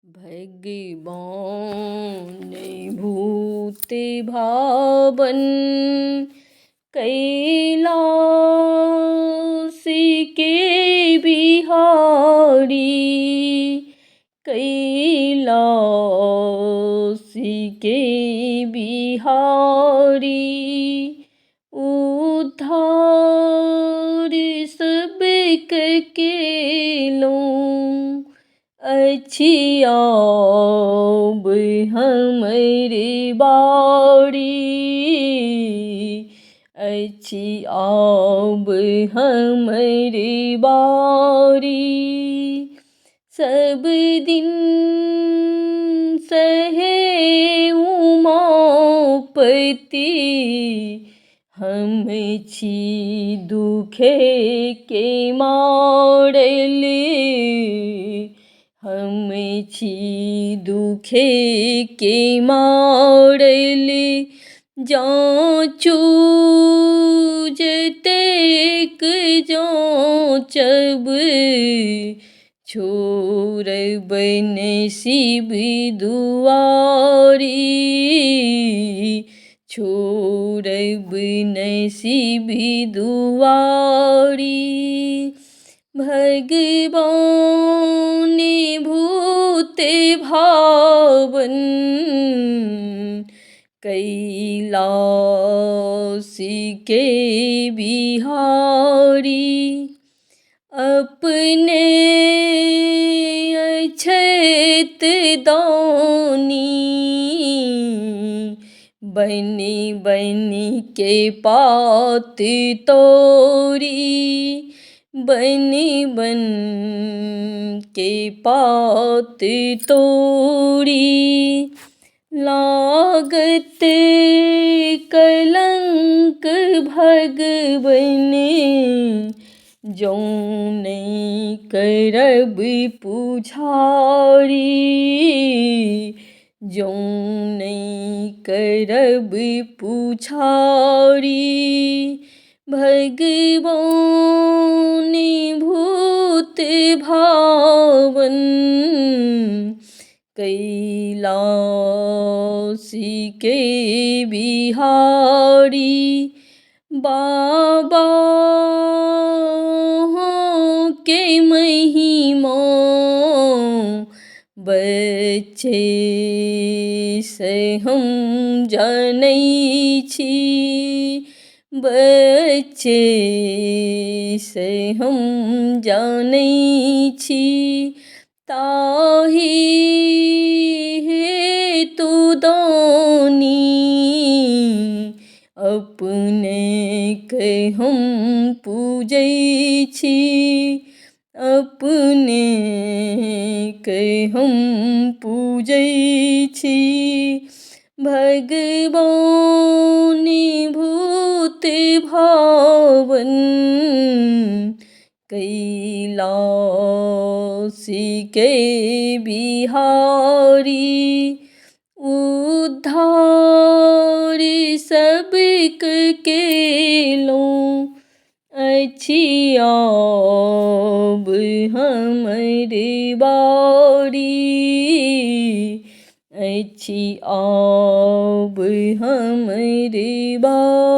भगवान भूत भावन कैलास के बिहारी, कैलास के बिहारी। उद्धार सब के लो अच्छी आब हमरे बाड़ी, अच्छी आब हमरे बारी। सब दिन सहे उमापति, हम छी दुखे के मारले, हम छी दुखे के मारले। जाँचू जतेक जाँचब, छोड़ब नसीब दुआरी, छोड़ब नसीब दुआरी। भगवान भूत भावन कैलास के बिहारी। अपने अछैत दानी, बनी बनी के पात तोरी, बनी बन के पात तोरी। लागत कलंक भगवन, जो नहीं करब पुछारी, जो नहीं करब पुछारी। भगवान भूत भावन कैलास के बिहारी। बाबा के महिमा बच्चे से हम जानै छी, बच्चे से हम जानै छी। ताहि हेतु दानी अपने के हम पूजै छी, अपने के हम पूजै छी। भगवान भूत भावन कैलास के बिहारी। उद्धार सब के लो अच्छी आब हमरे बारी, अच्छी आब हमरे बारी।